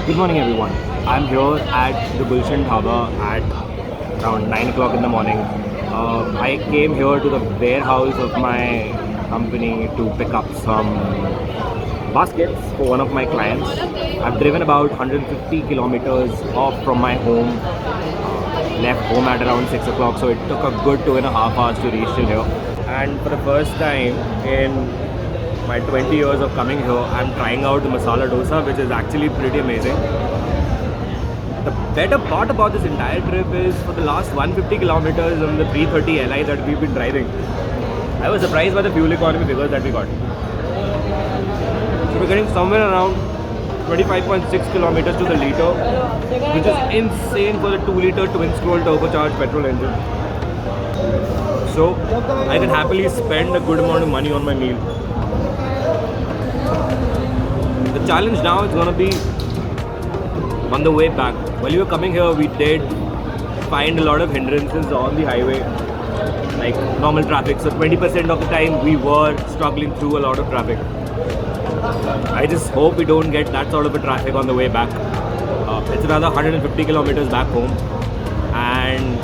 Good morning, everyone. I'm here at the Gulshan Dhaba at around 9 o'clock in the morning. I came here to the warehouse of my company to pick up some baskets for one of my clients. I've driven about 150 kilometers off from my home, left home at around 6 o'clock, so it took a good 2.5 hours to reach till here. And for the first time in my 20 years of coming here, I'm trying out the masala dosa, which is actually pretty amazing. The better part about this entire trip is for the last 150 kilometers on the 330 Li that we've been driving, I was surprised by the fuel economy figures that we got. So we're getting somewhere around 25.6 kilometers to the liter, which is insane for the 2-liter twin-scroll turbocharged petrol engine. So I can happily spend a good amount of money on my meal. The challenge now is going to be on the way back. While we were coming here, we did find a lot of hindrances on the highway, like normal traffic. So 20% of the time we were struggling through a lot of traffic. I just hope we don't get that sort of a traffic on the way back. It's another 150 kilometers back home, and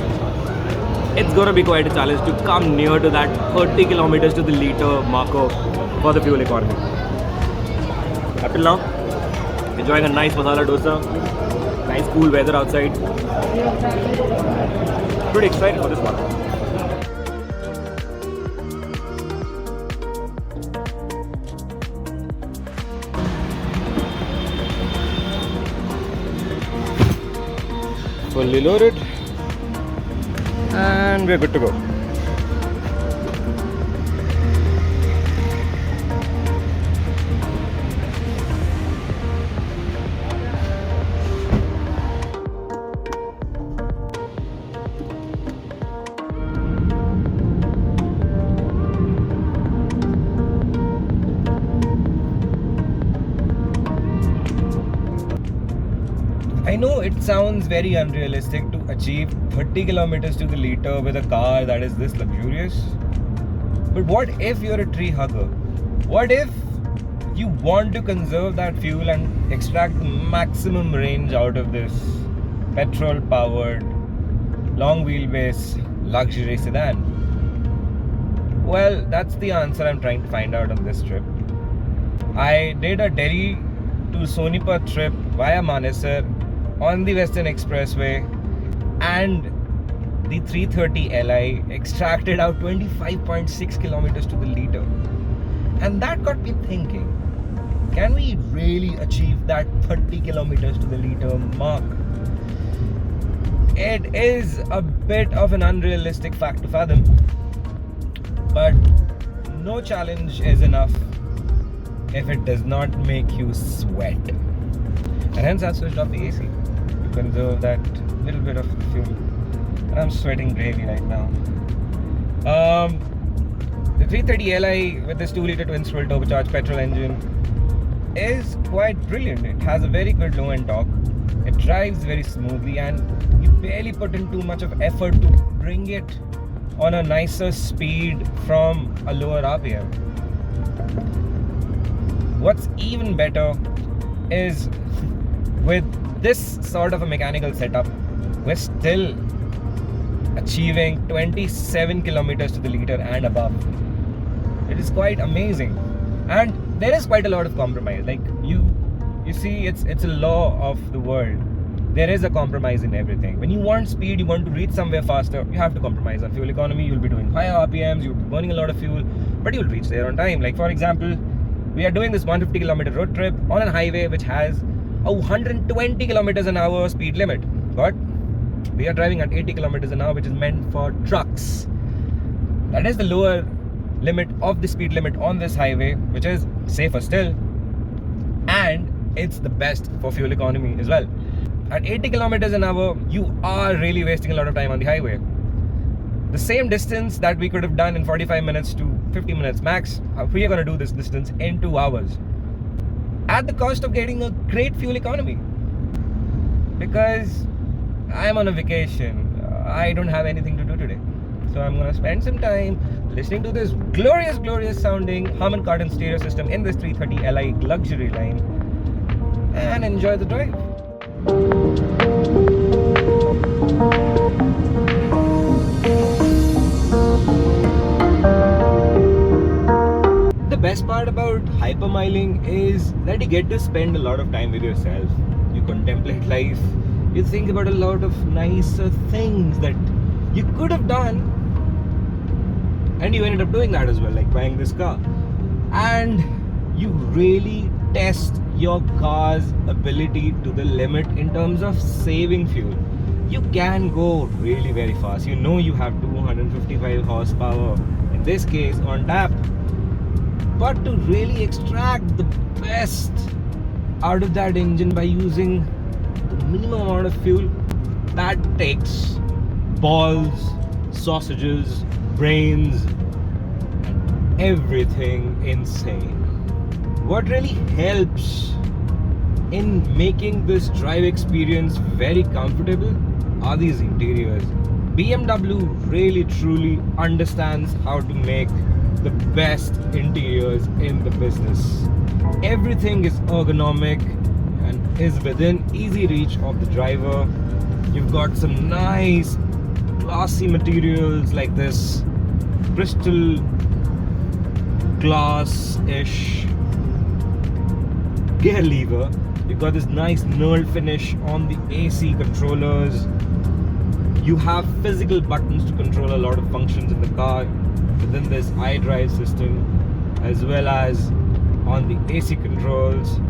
it's going to be quite a challenge to come near to that 30 kilometers to the liter marker for the fuel economy. Up till now, enjoying a nice masala dosa, nice cool weather outside. Pretty excited for this one. Fully loaded, and we're good to go. I know it sounds very unrealistic to achieve 30 kilometers to the liter with a car that is this luxurious. But what if you're a tree hugger? What if you want to conserve that fuel and extract the maximum range out of this petrol-powered, long wheelbase luxury sedan? Well, that's the answer I'm trying to find out on this trip. I did a Delhi to Sonipat trip via Manesar on the Western Expressway, and the 330 Li extracted out 25.6 kilometers to the liter. And that got me thinking, can we really achieve that 30 kilometers to the liter mark? It is a bit of an unrealistic fact to fathom, but no challenge is enough if it does not make you sweat. And hence I've switched off the AC to conserve that little bit of fuel. And I'm sweating gravy right now. The 330 Li with this 2-liter twin-scroll turbocharged petrol engine is quite brilliant. It has a very good low-end torque. It drives very smoothly, and you barely put in too much of effort to bring it on a nicer speed from a lower RPM. What's even better is, with this sort of a mechanical setup, we're still achieving 27 kilometers to the liter and above. It is quite amazing, and there is quite a lot of compromise. Like you see, it's a law of the world. There is a compromise in everything. When you want speed, you want to reach somewhere faster, you have to compromise on fuel economy. You'll be doing higher RPMs, you'll be burning a lot of fuel, but you'll reach there on time. Like for example, we are doing this 150 kilometer road trip on a highway which has a 120 kilometers an hour speed limit, but we are driving at 80 kilometers an hour, which is meant for trucks. That is the lower limit of the speed limit on this highway, which is safer still, and it's the best for fuel economy as well. At 80 kilometers an hour, you are really wasting a lot of time on the highway. The same distance that we could have done in 45 minutes to 50 minutes max, we are going to do this distance in 2 hours at the cost of getting a great fuel economy. Because I'm on a vacation, I don't have anything to do today, so I'm going to spend some time listening to this glorious sounding Harman Kardon stereo system in this 330 Li luxury line and enjoy the drive. The best part about hypermiling is that you get to spend a lot of time with yourself. You contemplate life. You think about a lot of nicer things that you could have done, and you ended up doing that as well, like buying this car. And you really test your car's ability to the limit in terms of saving fuel. You can go really very fast. You know you have 255 horsepower, in this case on tap. But to really extract the best out of that engine by using the minimum amount of fuel, that takes balls, sausages, brains, and everything insane. What really helps in making this drive experience very comfortable are these interiors. BMW really truly understands how to make the best interiors in the business. Everything is ergonomic and is within easy reach of the driver. You've got some nice glossy materials like this crystal glass-ish gear lever. You've got this nice knurled finish on the AC controllers. You have physical buttons to control a lot of functions in the car within this iDrive system, as well as on the AC controls.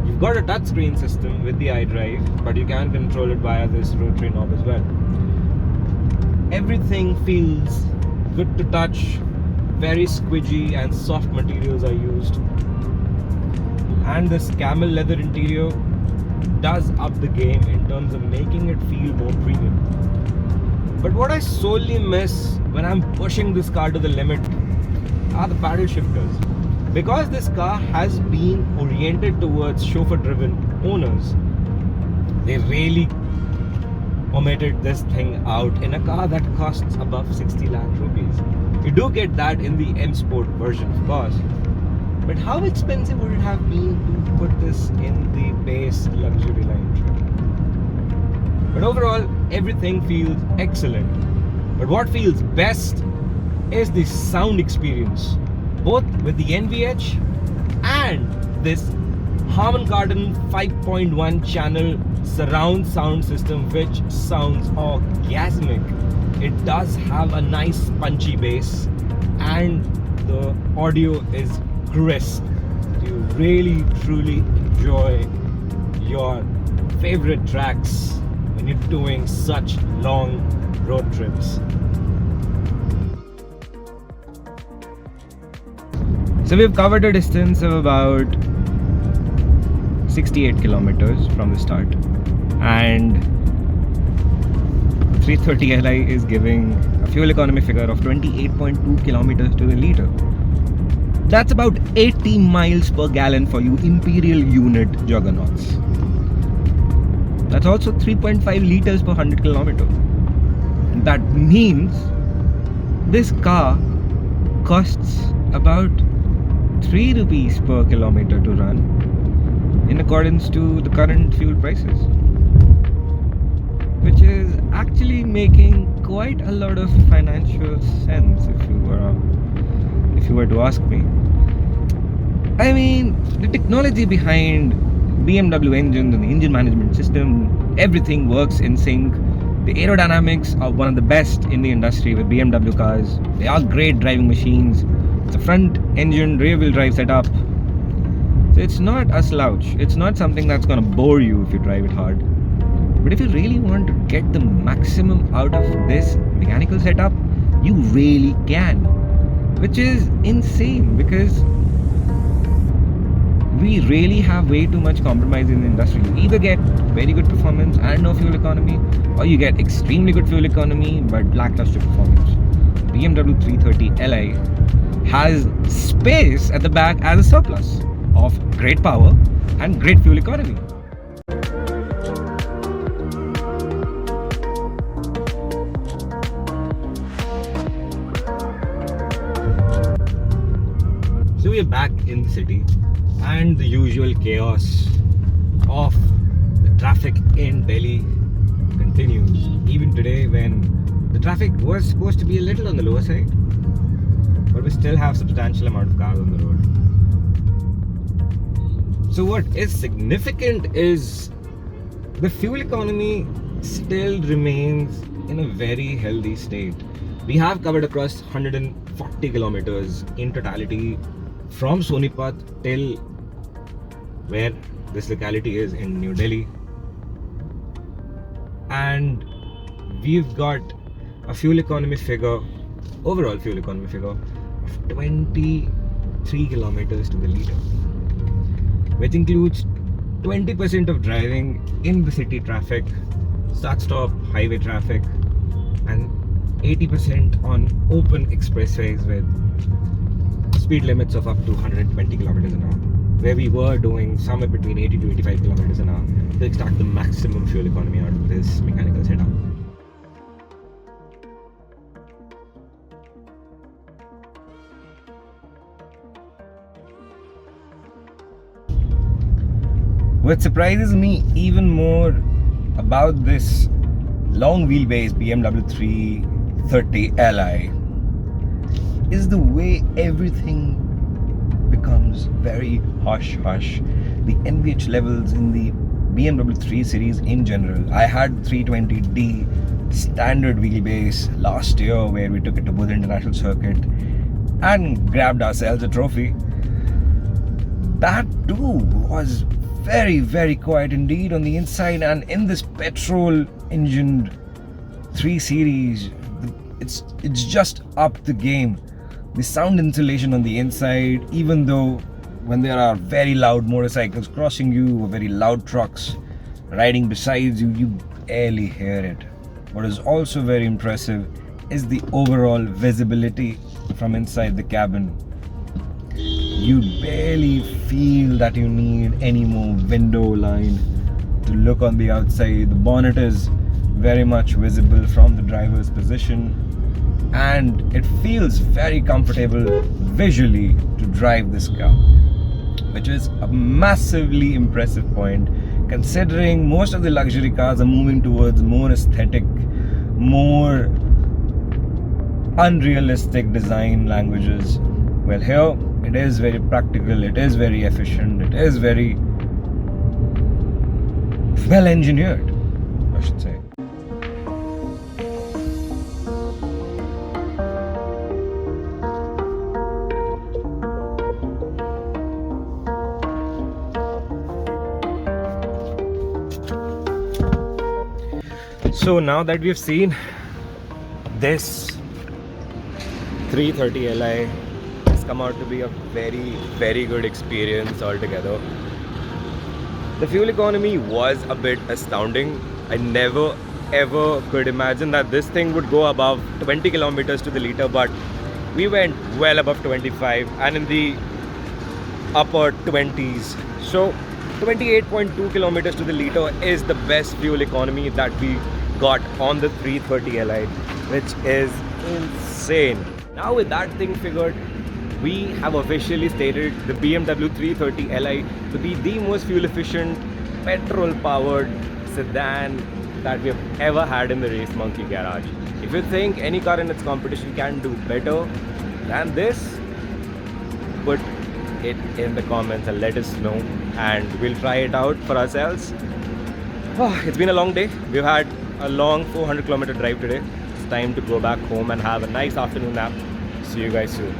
You've got a touchscreen system with the iDrive, but you can control it via this rotary knob as well. Everything feels good to touch, very squidgy and soft materials are used. And this camel leather interior does up the game in terms of making it feel more premium. But what I solely miss when I'm pushing this car to the limit are the paddle shifters. Because this car has been oriented towards chauffeur-driven owners, they really omitted this thing out in a car that costs above 60 lakh rupees. You do get that in the M Sport version, of course. But how expensive would it have been to put this in the base luxury line? But overall, everything feels excellent. But what feels best is the sound experience, both with the NVH and this Harman Kardon 5.1 channel surround sound system, which sounds orgasmic. It does have a nice punchy bass and the audio is crisp. You really truly enjoy your favorite tracks when you're doing such long road trips. So we've covered a distance of about 68 kilometers from the start, and 330 Li is giving a fuel economy figure of 28.2 kilometers to the liter. That's about 80 miles per gallon for you Imperial unit juggernauts. That's also 3.5 liters per 100 kilometers. That means this car costs about 3 rupees per kilometer to run in accordance to the current fuel prices, which is actually making quite a lot of financial sense if you were to ask me. I mean, the technology behind BMW engines and the engine management system, everything works in sync. The aerodynamics are one of the best in the industry with BMW cars. They are great driving machines. It's a front engine rear wheel drive setup. So it's not a slouch. It's not something that's going to bore you if you drive it hard. But if you really want to get the maximum out of this mechanical setup, you really can. Which is insane because we really have way too much compromise in the industry. You either get very good performance and no fuel economy, or you get extremely good fuel economy but lackluster performance. BMW 330 Li has space at the back as a surplus of great power and great fuel economy. So we're back in the city, and the usual chaos of the traffic in Delhi continues. Even today, when the traffic was supposed to be a little on the lower side, but we still have substantial amount of cars on the road. So what is significant is the fuel economy still remains in a very healthy state. We have covered across 140 kilometers in totality from Sonipat till where this locality is in New Delhi, and we've got a fuel economy figure, overall fuel economy figure of 23 kilometers to the liter, which includes 20% of driving in the city traffic, start-stop highway traffic, and 80% on open expressways with speed limits of up to 120 kilometers an hour, where we were doing somewhere between 80 to 85 kilometers an hour to extract the maximum fuel economy out of this mechanical setup. What surprises me even more about this long wheelbase BMW 330 Li is the way everything becomes very hush-hush. The NVH levels in the BMW 3 Series in general. I had 320D standard wheelbase last year where we took it to Buddha International Circuit and grabbed ourselves a trophy. That too was very, very quiet indeed on the inside, and in this petrol engined 3 Series, it's just up the game. The sound insulation on the inside, even though when there are very loud motorcycles crossing you or very loud trucks riding beside you, you barely hear it. What is also very impressive is the overall visibility from inside the cabin. You barely feel that you need any more window line to look on the outside. The bonnet is very much visible from the driver's position, and it feels very comfortable visually to drive this car, which is a massively impressive point considering most of the luxury cars are moving towards more aesthetic, more unrealistic design languages. Well, here it is very practical, it is very efficient, it is very well engineered, I should say. So now that we've seen this 330 Li has come out to be a very, very good experience altogether. The fuel economy was a bit astounding. I never ever could imagine that this thing would go above 20 kilometers to the liter, but we went well above 25 and in the upper 20s. So 28.2 kilometers to the liter is the best fuel economy that we got on the 330 Li, which is insane. Now with that thing figured, we have officially stated the BMW 330 Li to be the most fuel efficient petrol powered sedan that we have ever had in the Race Monkey garage. If you think any car in its competition can do better than this, put it in the comments and let us know, and we'll try it out for ourselves. Oh, it's been a long day. We've had a long 400-kilometer drive today. It's time to go back home and have a nice afternoon nap. See you guys soon.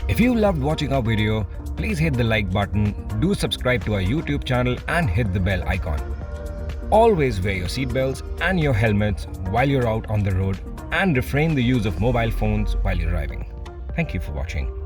If you loved watching our video, please hit the like button, do subscribe to our YouTube channel and hit the bell icon. Always wear your seatbelts and your helmets while you're out on the road, and refrain the use of mobile phones while you're driving. Thank you for watching.